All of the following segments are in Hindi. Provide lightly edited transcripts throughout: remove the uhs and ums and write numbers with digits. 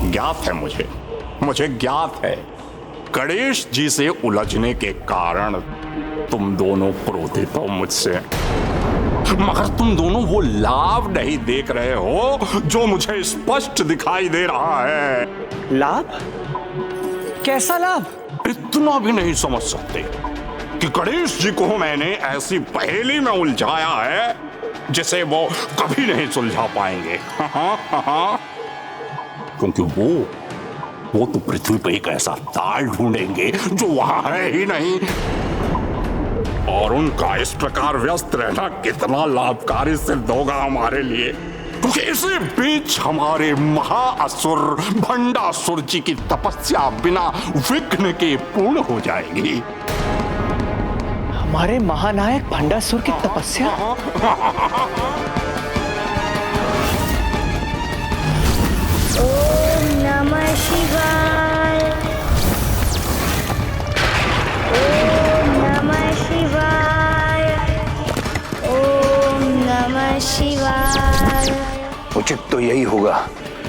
ज्ञात है मुझे ज्ञात है, गणेश जी से उलझने के कारण तुम दोनों क्रोधित हो मुझसे, मगर तुम दोनों वो लाभ नहीं देख रहे हो जो मुझे स्पष्ट दिखाई दे रहा है। लाभ? कैसा लाभ? इतना भी नहीं समझ सकते कि गणेश जी को मैंने ऐसी पहेली में उलझाया है जिसे वो कभी नहीं सुलझा पाएंगे। क्योंकि वो तो पृथ्वी पर एक ऐसा ताल ढूंढेंगे जो वहां है ही नहीं, और उनका इस प्रकार व्यस्त रहना कितना लाभकारी सिद्ध होगा हमारे लिए, क्योंकि इसी बीच हमारे महाअसुर भंडासुर जी की तपस्या बिना विघ्न के पूर्ण हो जाएगी। हमारे महानायक भंडासुर की तपस्या? ओम नमः शिवाय। ओम नमः शिवाय। ओम नमः शिवाय। उचित तो यही होगा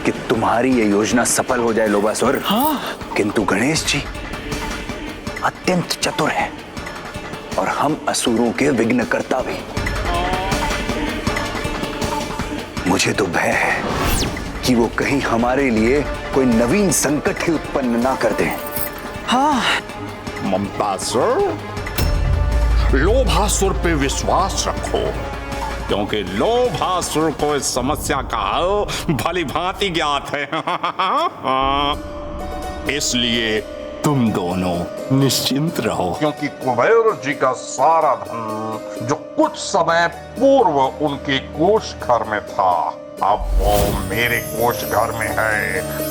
कि तुम्हारी ये योजना सफल हो जाए लोभासुर। हाँ। किंतु गणेश जी अत्यंत चतुर हैं और हम असुरों के विघ्नकर्ता भी। मुझे तो भय है कि वो कहीं हमारे लिए कोई नवीन संकट ही उत्पन्न ना कर दें। हाँ। ममतासुर, लोभासुर पे विश्वास रखो, क्योंकि लोभासुर को इस समस्या का हल भली भांति ज्ञात है। इसलिए तुम दोनों निश्चिंत रहो, क्योंकि कुबेर जी का सारा धन जो कुछ समय पूर्व उनके कोष घर में था, अब वो मेरे कोष घर में है।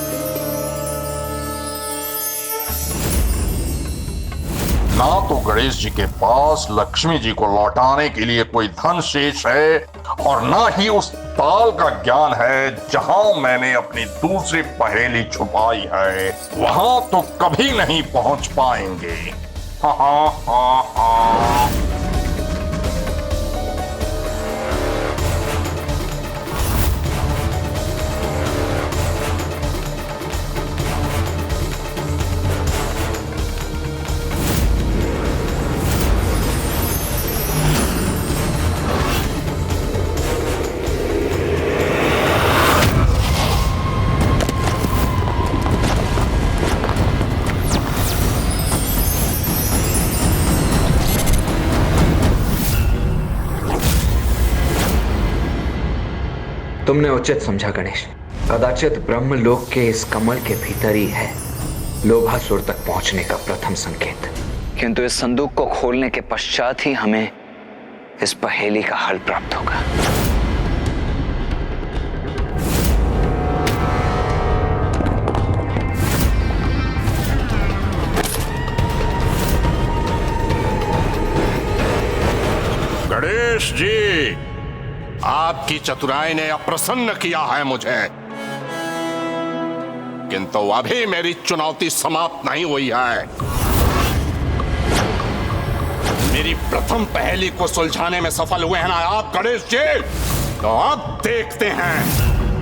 ना तो गणेश जी के पास लक्ष्मी जी को लौटाने के लिए कोई धन शेष है, और ना ही उस ताल का ज्ञान है जहां मैंने अपनी दूसरी पहेली छुपाई है, वहां तो कभी नहीं पहुंच पाएंगे। हा हा हा हा। तुमने उचित समझा गणेश। कदाचित ब्रह्मलोक के इस कमल के भीतर ही है लोभासुर तक पहुंचने का प्रथम संकेत। किंतु इस संदूक को खोलने के पश्चात ही हमें इस पहेली का हल प्राप्त होगा। गणेश जी, आपकी चतुराई ने अप्रसन्न किया है मुझे, किंतु अभी मेरी चुनौती समाप्त नहीं हुई है। मेरी प्रथम पहेली को सुलझाने में सफल हुए हैं ना आप गणेश जी, तो अब देखते हैं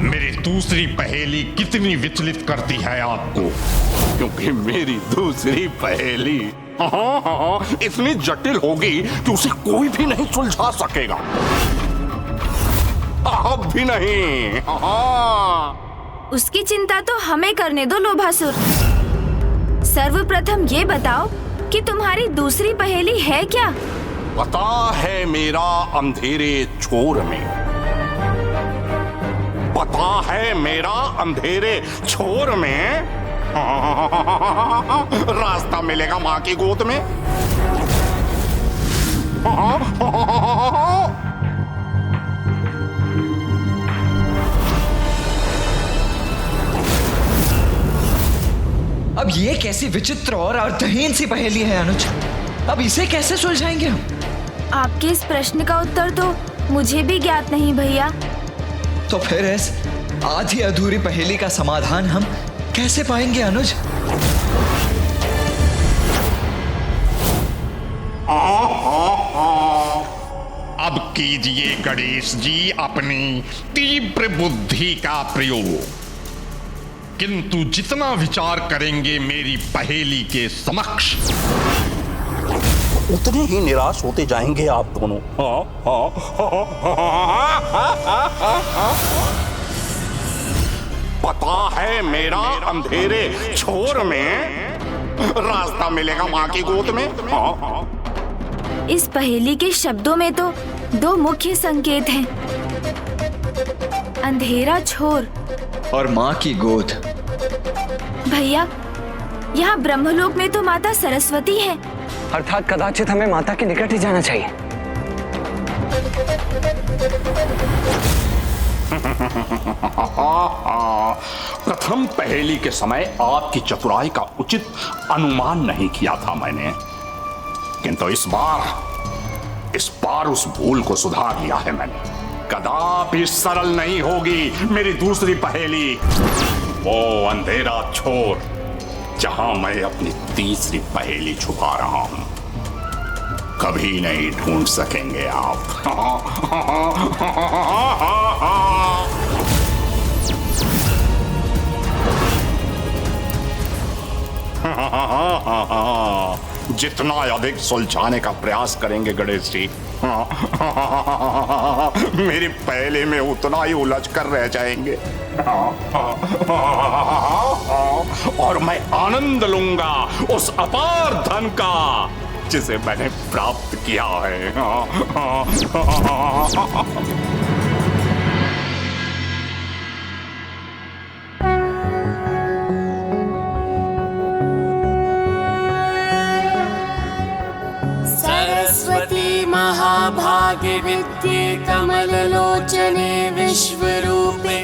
मेरी दूसरी पहेली कितनी विचलित करती है आपको, क्योंकि मेरी दूसरी पहेली इतनी जटिल होगी कि उसे कोई भी नहीं सुलझा सकेगा। अब भी नहीं। उसकी चिंता तो हमें करने दो लोभासुर। सर्वप्रथम ये बताओ कि तुम्हारी दूसरी पहेली है क्या? पता है मेरा अंधेरे छोर में, पता है मेरा अंधेरे छोर में रास्ता मिलेगा मां की गोद में। अब ये कैसी विचित्र और अर्थहीन सी पहेली है अनुज, अब इसे कैसे सुलझाएंगे हम? आपके इस प्रश्न का उत्तर तो मुझे भी ज्ञात नहीं भैया। तो फिर इस आधी अधूरी पहेली का समाधान हम कैसे पाएंगे अनुज? अब कीजिए गणेश जी अपनी तीव्र बुद्धि का प्रयोग, किंतु जितना विचार करेंगे मेरी पहेली के समक्ष उतने ही निराश होते जाएंगे आप दोनों। पता है मेरा अंधेरे छोर में रास्ता मिलेगा माँ की गोद में। इस पहेली के शब्दों में तो दो मुख्य संकेत हैं, अंधेरा छोर और माँ की गोद। भैया, यहाँ ब्रह्मलोक में तो माता सरस्वती है। अर्थात कदाचित हमें माता के निकट ही जाना चाहिए। प्रथम पहेली के समय आपकी चतुराई का उचित अनुमान नहीं किया था मैंने, किंतु इस बार उस भूल को सुधार लिया है मैंने। कदापि सरल नहीं होगी मेरी दूसरी पहेली, वो अंधेरा छोर जहां मैं अपनी तीसरी पहेली छुपा रहा हूं। कभी नहीं ढूंढ सकेंगे आप। जितना अधिक सुलझाने का प्रयास करेंगे गणेश जी, मेरी पहले में उतना ही उलझ कर रह जाएंगे। और मैं आनंद लूंगा उस अपार धन का जिसे मैंने प्राप्त किया है। सरस्वती महाभागे विद्ये कमललोचने विश्वरूपे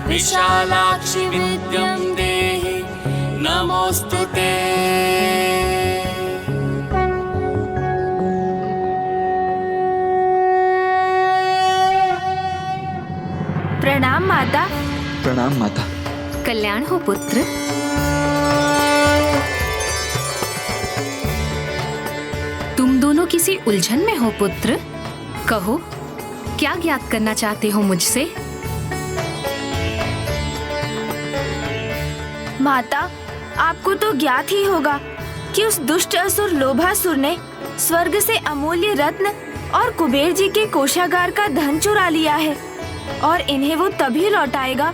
विशालाक्षि विद्यं देहि नमोस्तुते। प्रणाम माता। प्रणाम माता। कल्याण हो पुत्र। तुम दोनों किसी उलझन में हो पुत्र, कहो क्या ज्ञात करना चाहते हो मुझसे? माता, आपको तो ज्ञात ही होगा कि उस दुष्ट असुर लोभासुर ने स्वर्ग से अमूल्य रत्न और कुबेर जी के कोषागार का धन चुरा लिया है, और इन्हें वो तभी लौटाएगा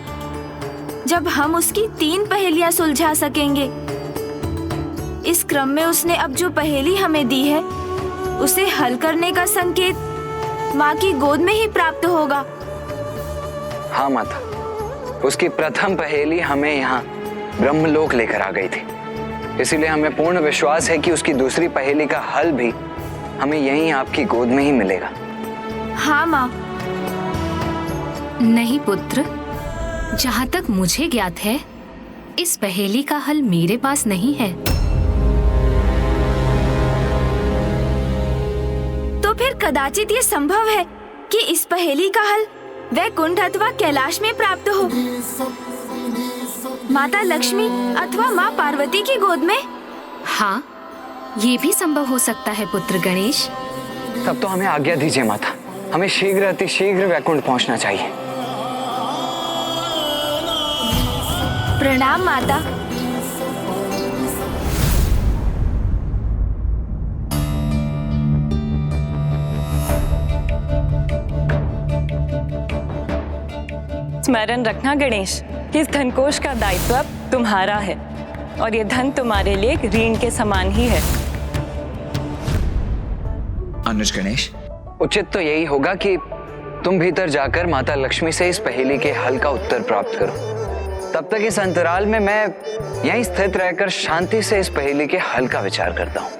जब हम उसकी 3 पहेलियां सुलझा सकेंगे। इस क्रम में उसने अब जो पहेली हमें दी है उसे हल करने का संकेत माँ की गोद में ही प्राप्त होगा। हाँ माता, उसकी प्रथम पहेली हमें यहाँ ब्रह्मलोक लेकर आ गई थी, इसीलिए हमें पूर्ण विश्वास है कि उसकी दूसरी पहेली का हल भी हमें यहीं आपकी गोद में ही मिलेगा। हाँ माँ। नहीं पुत्र, जहाँ तक मुझे ज्ञात है इस पहेली का हल मेरे पास नहीं है। तो फिर कदाचित ये संभव है कि इस पहेली का हल वैकुंठ अथवा कैलाश में प्राप्त हो, माता लक्ष्मी अथवा माँ पार्वती की गोद में। हाँ, ये भी संभव हो सकता है पुत्र गणेश। तब तो हमें आज्ञा दीजिए माता, हमें शीघ्र अतिशीघ्र वैकुंठ पहुंचना चाहिए। प्रणाम माता। स्मरण रखना गणेश कि इस धनकोष का दायित्व अब तुम्हारा है, और ये धन तुम्हारे लिए एक ऋण के समान ही है। अनुज गणेश, उचित तो यही होगा कि तुम भीतर जाकर माता लक्ष्मी से इस पहेली के हल का उत्तर प्राप्त करो। तब तक इस अंतराल में मैं यहीं स्थित रहकर शांति से इस पहेली के हल का विचार करता हूँ।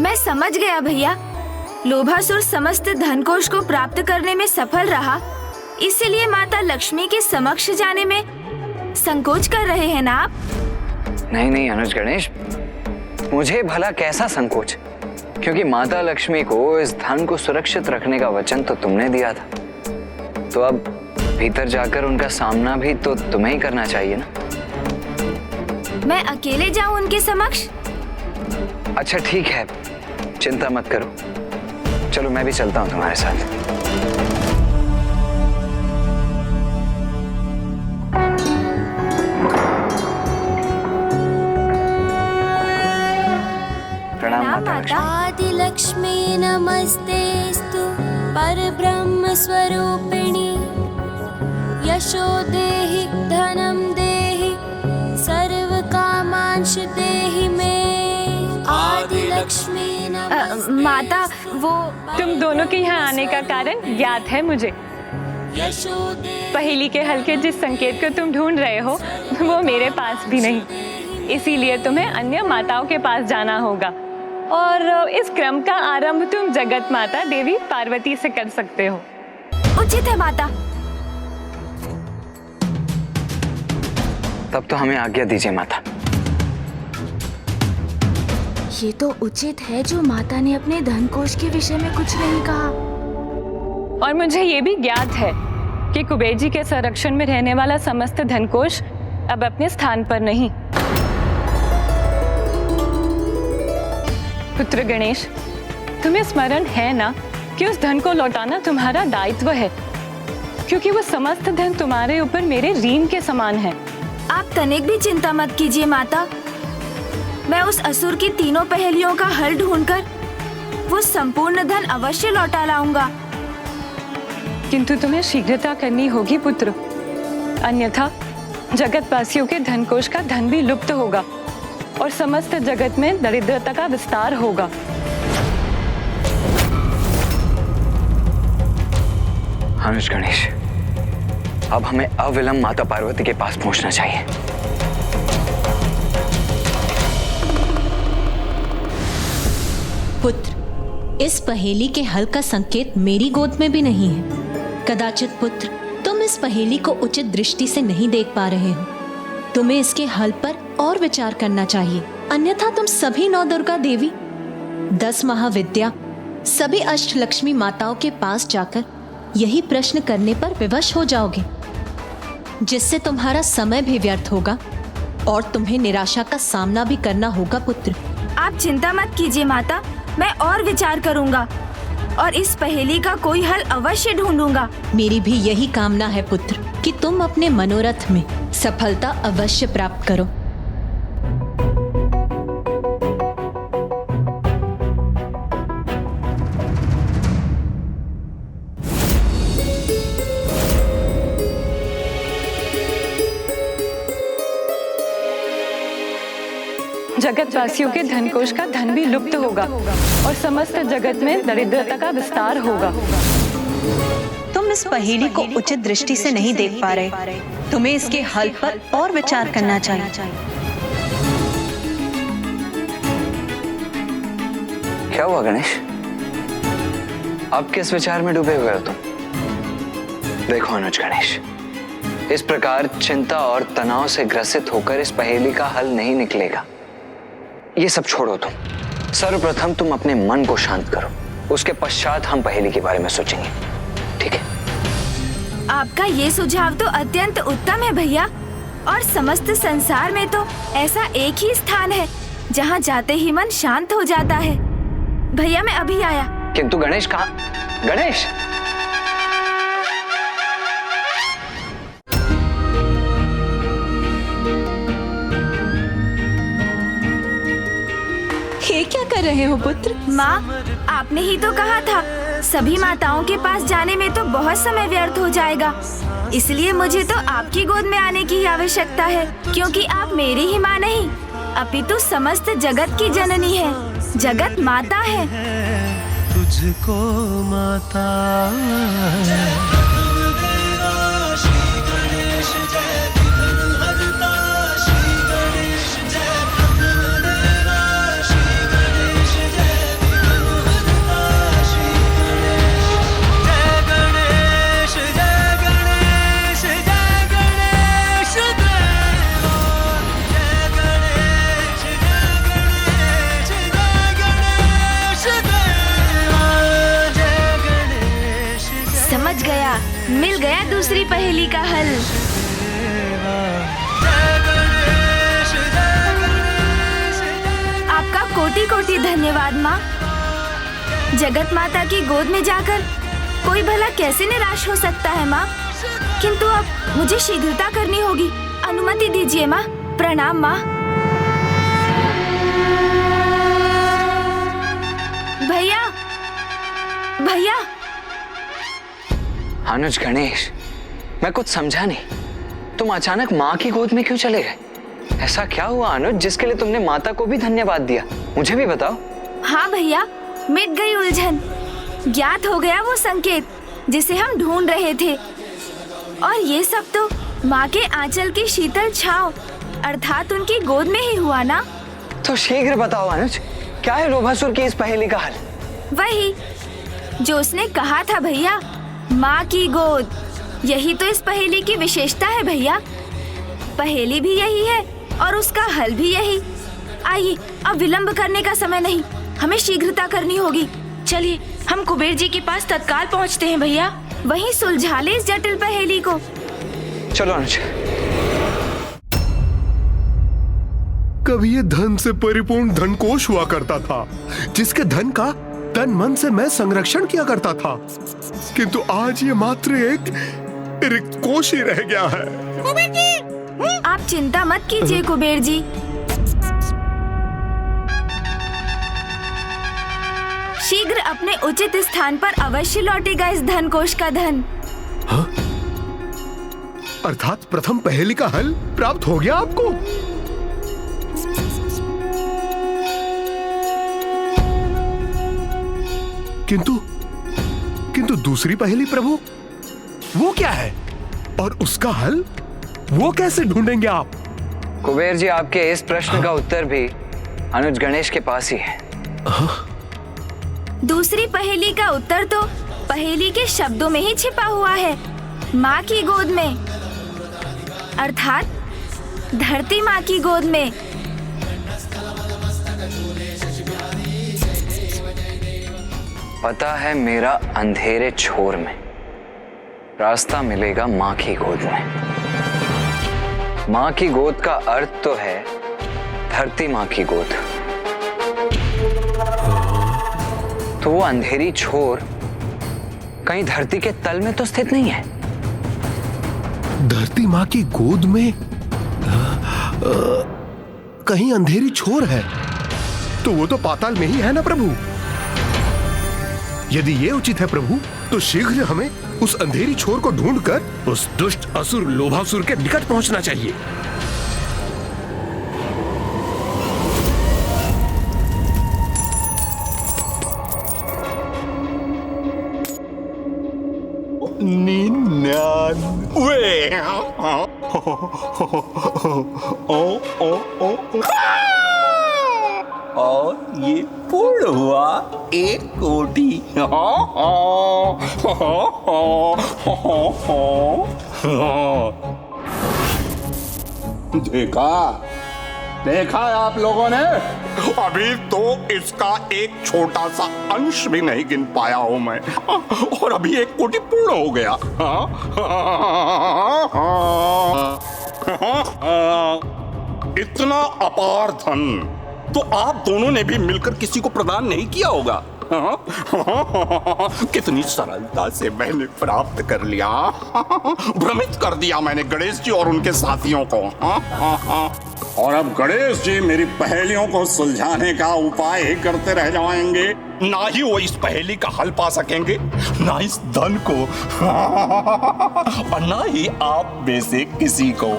मैं समझ गया भैया, लोभासुर समस्त धनकोष को प्राप्त करने में सफल रहा, इसीलिए माता लक्ष्मी के समक्ष जाने में संकोच कर रहे हैं ना आप? नहीं नहीं अनुज गणेश, मुझे भला कैसा संकोच, क्योंकि माता लक्ष्मी को इस धन को सुरक्षित रखने का वचन तो तुमने दिया था, तो अब भीतर जाकर उनका सामना भी तो तुम्हें ही करना चाहिए ना। मैं अकेले जाऊं उनके समक्ष? अच्छा ठीक है, चिंता मत करो। चलो मैं भी चलता हूँ तुम्हारे साथ। प्रणाम माता। आदिलक्ष्मी नमस्तेस्तु परब्रह्म स्वरूपिणी यशो देहि धनं देहि सर्व कामांश देहि मे। आदिलक्ष्मी माता, वो तुम दोनों के यहाँ आने का कारण ज्ञात है मुझे। पहेली के हल के जिस संकेत को तुम ढूंढ रहे हो वो मेरे पास भी नहीं, इसीलिए तुम्हें अन्य माताओं के पास जाना होगा और इस क्रम का आरंभ तुम जगत माता देवी पार्वती से कर सकते हो। उचित है माता। तब तो हमें आज्ञा दीजिए माता। ये तो उचित है जो माता ने अपने धन कोष के विषय में कुछ नहीं कहा। और मुझे ये भी ज्ञात है कि कुबेर जी के संरक्षण में रहने वाला समस्त धन कोष अब अपने स्थान पर नहीं। पुत्र गणेश, तुम्हें स्मरण है ना कि उस धन को लौटाना तुम्हारा दायित्व है, क्योंकि वो समस्त धन तुम्हारे ऊपर मेरे ऋण के समान है। आप तनिक भी चिंता मत कीजिए माता, मैं उस असुर की तीनों पहेलियों का हल ढूंढकर वो संपूर्ण धन अवश्य लौटा लाऊंगा। किंतु तुम्हें शीघ्रता करनी होगी पुत्र, अन्यथा जगतवासियों के धन कोष का धन भी लुप्त होगा और समस्त जगत में दरिद्रता का विस्तार होगा। अनुज गणेश, अब हमें अविलंब माता पार्वती के पास पहुंचना चाहिए। पुत्र, इस पहेली के हल का संकेत मेरी गोद में भी नहीं है। कदाचित पुत्र तुम इस पहेली को उचित दृष्टि से नहीं देख पा रहे हो। तुम्हें इसके हल पर और विचार करना चाहिए, अन्यथा तुम सभी 9 दुर्गा देवी, 10 महाविद्या, सभी अष्टलक्ष्मी माताओं के पास जाकर यही प्रश्न करने पर विवश हो जाओगे, जिससे तुम्हारा समय भी व्यर्थ होगा और तुम्हें निराशा का सामना भी करना होगा। पुत्र, आप चिंता मत कीजिए माता, मैं और विचार करूंगा और इस पहेली का कोई हल अवश्य ढूंढूंगा। मेरी भी यही कामना है पुत्र कि तुम अपने मनोरथ में सफलता अवश्य प्राप्त करो। जगतवासियों के धन कोष का धन भी लुप्त होगा और समस्त जगत में दरिद्रता का विस्तार होगा। तुम इस पहेली को उचित दृष्टि से नहीं देख पा रहे, तुम्हें इसके हल पर और विचार करना चाहिए। क्या हुआ गणेश, अब किस विचार में डूबे हुए हो तुम? देखो अनुज गणेश, इस प्रकार चिंता और तनाव से ग्रसित होकर इस पहेली का हल नहीं निकलेगा। ये सब छोड़ो तुम। सर्वप्रथम तुम अपने मन को शांत करो, उसके पश्चात हम पहेली के बारे में सोचेंगे, ठीक है? आपका ये सुझाव तो अत्यंत उत्तम है भैया, और समस्त संसार में तो ऐसा एक ही स्थान है जहाँ जाते ही मन शांत हो जाता है। भैया मैं अभी आया। किंतु गणेश कहाँ? गणेश! ये क्या कर रहे हो पुत्र? माँ, आपने ही तो कहा था सभी माताओं के पास जाने में तो बहुत समय व्यर्थ हो जाएगा, इसलिए मुझे तो आपकी गोद में आने की आवश्यकता है, क्योंकि आप मेरी ही माँ नहीं अपितु समस्त जगत की जननी है, जगत माता है। तुझको माता मिल गया दूसरी पहेली का हल। आपका कोटि कोटि कोटि धन्यवाद माँ। जगत माता की गोद में जाकर कोई भला कैसे निराश हो सकता है माँ। किंतु अब मुझे शीघ्रता करनी होगी। अनुमति दीजिए माँ। प्रणाम माँ। भैया, भैया। अनुज गणेश, मैं कुछ समझा नहीं। तुम अचानक माँ की गोद में क्यों चले गए? ऐसा क्या हुआ अनुज जिसके लिए तुमने माता को भी धन्यवाद दिया? मुझे भी बताओ। हाँ भैया, मिट गई उलझन। ज्ञात हो गया वो संकेत जिसे हम ढूंढ रहे थे। और ये सब तो माँ के आंचल की शीतल छांव अर्थात उनकी गोद में ही हुआ ना। तो शीघ्र बताओ अनुज, क्या है लोभासुर की इस पहेली का हल? वही जो उसने कहा था भैया, माँ की गोद। यही तो इस पहेली की विशेषता है भैया। पहेली भी यही है और उसका हल भी यही। आइए, अब विलंब करने का समय नहीं, हमें शीघ्रता करनी होगी। चलिए हम कुबेर जी के पास तत्काल पहुँचते हैं भैया। वहीं सुलझा ले इस जटिल पहेली को। चलो अनुज। कभी ये धन से परिपूर्ण धनकोश हुआ करता था, जिसके धन का तन मन से मैं संरक्षण किया करता था। किंतु आज ये मात्र एक रिक्त कोश ही रह गया है। कुबेर जी! आप चिंता मत कीजिए कुबेर जी। शीघ्र अपने उचित स्थान पर अवश्य लौटेगा इस धनकोश का धन। हाँ? अर्थात प्रथम पहेली का हल प्राप्त हो गया आपको? किंतु दूसरी पहेली प्रभु, वो क्या है? और उसका हल वो कैसे ढूंढेंगे आप? कुबेर जी, आपके इस प्रश्न का उत्तर भी अनुज गणेश के पास ही है। दूसरी पहेली का उत्तर तो पहेली के शब्दों में ही छिपा हुआ है। माँ की गोद में, अर्थात धरती माँ की गोद में। पता है मेरा अंधेरे छोर में रास्ता मिलेगा माँ की गोद में। माँ की गोद का अर्थ तो है धरती माँ की गोद। तो वो अंधेरी छोर कहीं धरती के तल में तो स्थित नहीं है। धरती माँ की गोद में कहीं अंधेरी छोर है तो वो तो पाताल में ही है ना प्रभु। यदि ये उचित है प्रभु, तो शीघ्र हमें उस अंधेरी छोर को ढूंढकर उस दुष्ट असुर लोभासुर के निकट पहुंचना चाहिए। और ये पूर्ण हुआ 1 कोटि। देखा है आप लोगों ने? अभी तो इसका एक छोटा सा अंश भी नहीं गिन पाया हूं मैं, और अभी 1 कोटि पूर्ण हो गया। इतना अपार धन तो आप दोनों ने भी मिलकर किसी को प्रदान नहीं किया होगा। कितनी सरलता से मैंने प्राप्त कर लिया। भ्रमित कर दिया मैंने गणेश जी और उनके साथियों को। और अब गणेश जी मेरी पहेलियों को सुलझाने का उपाय ही करते रह जाएंगे। ना ही वो इस पहेली का हल पा सकेंगे, ना इस धन को, और ना ही आप में से किसी को।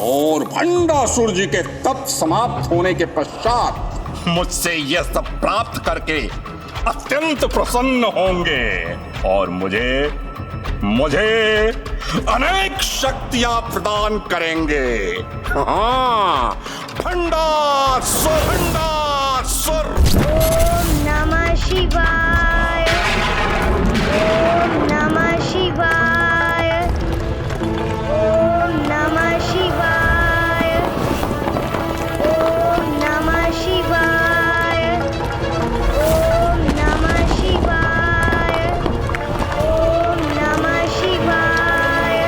और भंडासुर जी के तप समाप्त होने के पश्चात मुझसे यह सब प्राप्त करके अत्यंत प्रसन्न होंगे और मुझे अनेक शक्तियां प्रदान करेंगे। हाँ, भंडासुर। ओम नमः शिवाय। ओम नमः शिवाय। ओम नमः शिवाय। ओम नमः शिवाय। ओम नमः शिवाय। ओम नमः शिवाय।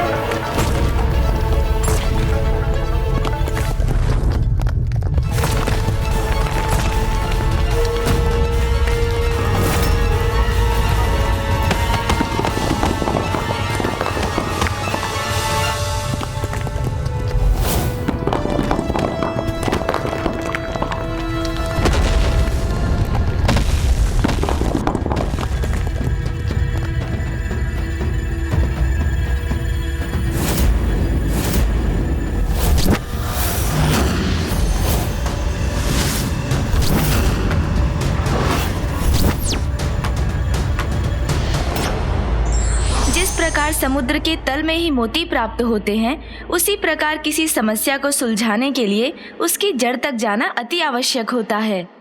प्रकार समुद्र के तल में ही मोती प्राप्त होते हैं, उसी प्रकार किसी समस्या को सुलझाने के लिए उसकी जड़ तक जाना अति आवश्यक होता है।